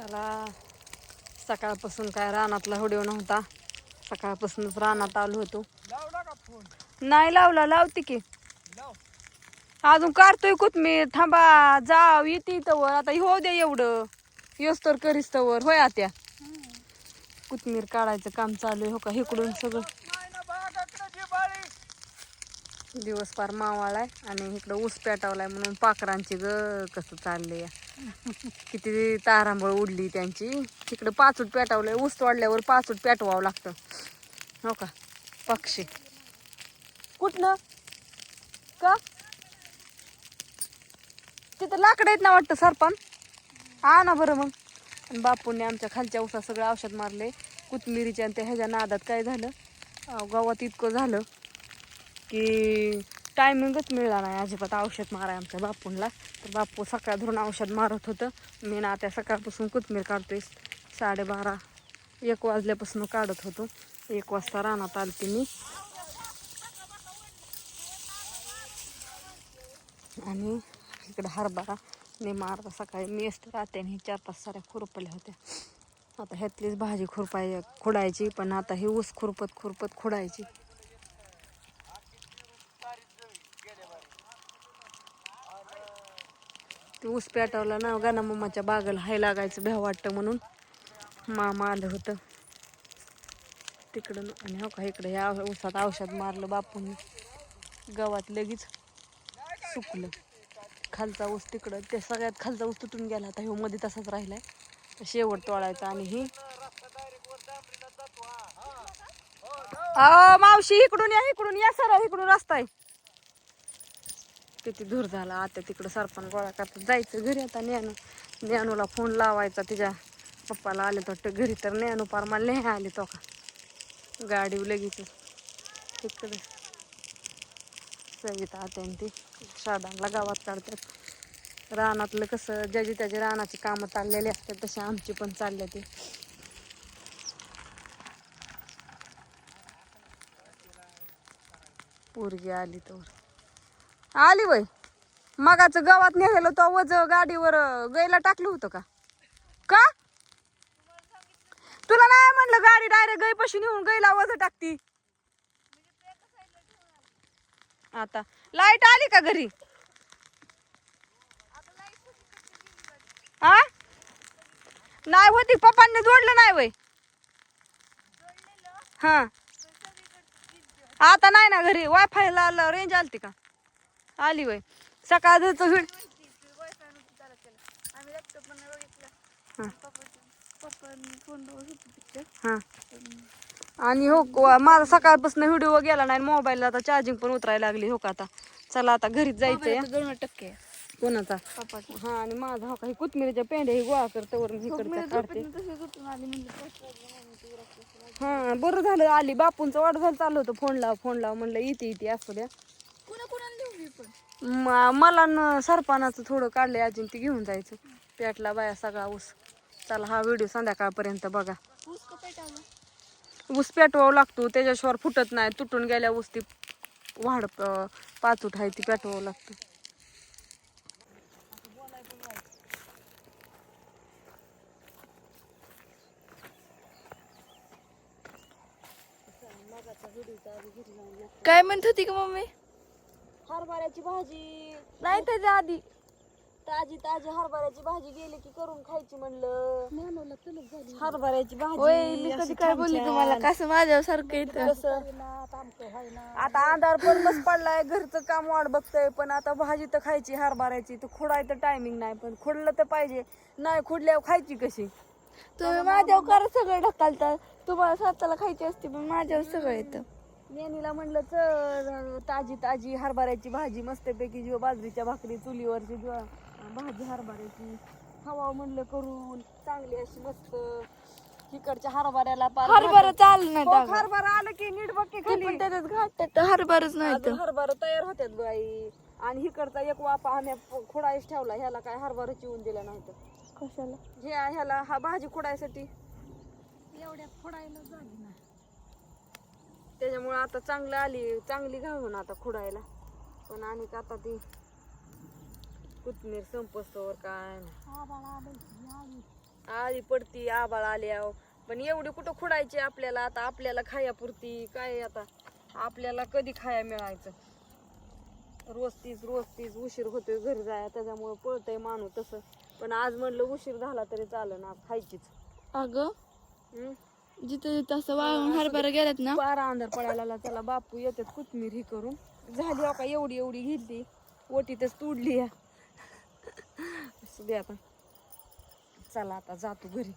चला सकाळपासून काय रानातला व्हिडिओ नव्हता. सकाळपासूनच रानात आलो होतो. नाही लावला, लावते की अजून काढतोय कोथमीर. थांबा जाव येते तवर आता हो दे एवढं येस तर करीस तवर. होय आत्या कोथमीर काढायचं काम चालू आहे. हो का इकडून सगळं दिवस पार मावाळाय आणि इकडं ऊस पेटावलाय म्हणून पाखरांची ग कसं चाललंय. किती तारांबळ उडली त्यांची. तिकडं पाचूट पेटावलंय. ऊस तोडल्यावर पाचूट पेटवावं लागतं. हो का पक्षी कुठनं का तिथं लाकडं आहेत ना वाटतं सरपण. हा ना बरं मग. आणि बापूंनी आमच्या खालच्या ऊसात सगळं औषध मारले. कोथमिरीच्या आणि त्या ह्याच्या नादात काय झालं गावात इतकं झालं की टायमिंगच मिळाला नाही अजिबात औषध माराय आमच्या बापूंला. तर बापू सकाळ धरून औषध मारत होतं. मी ना त्या सकाळपासून कोथमीर काढतोय. 12:30 1 वाजल्यापासून काढत होतो. 1 वाजता रानात आलते मी. आणि इकडं हरभरा मी मारता सकाळी मी असतं रात्याने 4-5 साऱ्या खुरपल्या होत्या. आता ह्यातलीच भाजी खुडायची. पण आता ही ऊस खुरपत खुडायची. ते ऊस पेटवला ना गाना मम्माच्या बागेला हाय लागायचं भ्या वाटतं म्हणून मामा आलं होतं तिकडून. आणि हो का इकडे ह्या ऊसात औषध मारलं बापूंनी. गवात लगेच सुकलं. खालचा ऊस तिकडं ते सगळ्यात खालचा ऊस तुटून गेला. आता ह्यो मध्ये तसाच राहिलाय. शेवट तोडायचा. आणि ही मावशी इकडून या सर इकडून रस्ता आहे. किती दूर झाला. आता तिकडं सरपण गोळा करतात जायचं घरी. आता ज्ञानूला फोन लावायचा. तिच्या पप्पाला आले तर घरी. तर ज्ञानू पार मला नाही आले तो का गाडी लगेच तिकडे सविता आत्यान ती शादानला गावात काढतात. रानातलं कसं ज्याची त्याची रानाची कामं चाललेली असतात तसे आमची पण चालले ती. पोरगी आली तर आली वय. मगाचं गावात नेलेलं तो वज गाडीवर गैला टाकलं होतं का का तुला नाही म्हणलं गाडी डायरेक्ट गैपाशी नेऊन गैला वज टाकती. आता लाईट आली का घरी. हा नाही होती पप्पांनी जोडलं नाही वय. हा आता नाही ना घरी. वायफाय ला रेंज आलती का आली वय. सकाळ हा आणि हो माझा सकाळपासून व्हिडिओ गेला नाही मोबाईलला. आता चार्जिंग पण उतरायला लागली. हो का आता चला आता घरीच जायचंय. 2% कोणाचा हा आणि माझा हो काही कोथमिरीच्या पेंड्या ही गोळा करते वर काढते. हा बरं झालं आली. बापूंचं वाट झालं चालू होतं फोन लाव म्हणलं इथे असू द्या. मला सरपणाचं थोडं काढलंय अजून ती घेऊन जायचं. पेटला बाया सगळा ऊस. चला हा व्हिडिओ संध्याकाळपर्यंत बघा. ऊस पेटवावं लागतो त्याच्याशिवाय फुटत नाही. तुटून गेल्या ऊस ती वाढ पाचूट आहे ती पेटवावं लागतं. काय म्हणत होती का मम्मी. हरभऱ्याची भाजी नाही त्याच्या आधी ताजी हरभऱ्याची भाजी गेली की करून खायची म्हणलं. हरभऱ्याची होय मी भाजी कधी काय बोलली तुम्हाला कसं माझ्यासारखं येतं. आता अंधार पण बस पडलाय. घरचं काम वाट बघतय. पण आता भाजी तर खायची हरभऱ्याची. तर खुडाय तर टायमिंग नाही. पण खुडलं तर पाहिजे. नाही खुडल्यावर खायची कशी. तुम्ही माझ्यावर करा सगळं ढकलता. तुम्हाला स्वतःला खायची असते पण माझ्यावर सगळं येतं. नेनीला म्हणलं चल ताजी हरभऱ्याची भाजी मस्तपैकी जो बाजरीच्या भाकरी चुलीवरची भाजी हरभऱ्याची खावा म्हणलं करून चांगली अशी मस्त. इकडच्या हरभऱ्याला हरभरा चालू नाही. हरभरा आलं की नीट बघ खाली पण त्याच्यात घाट हरभराच नाही. हरभरा तयार होत्यात बाई. आणि इकडचा एक वापा आम्ही खुडायच ठेवला. ह्याला काय हरभरा चिवून दिला नाही तर कशाला ह्याला हा भाजी खुडायसाठी एवढ्या खुडायला झाली ना. त्याच्यामुळे आता चांगली घालून आता खुडायला. पण आणि आता ती कोथमीर संपस्तवर काय नाही. आळी पडती आबाळ आल्यावर. पण एवढी कुठं खुडायची आपल्याला, आता आपल्याला खायापुरती काय, आता आपल्याला कधी खाया मिळायचं. रोज तीच उशीर होतोय घरी जाया, त्याच्यामुळं पळतय माणूस तसं. पण आज म्हणलं उशीर झाला तरी चालेल, आज खायचीच. अगं हम्म. जिथं जिथं असं वाळून हरभरा गेल्यात ना, पारा अंधार पडायला लागला. त्याला बापू येतात कोथमीर ही करून. झाली हो का एवढी एवढी घेतली, ओटीतच तुडली या. असू दे आता, चला आता जातो घरी.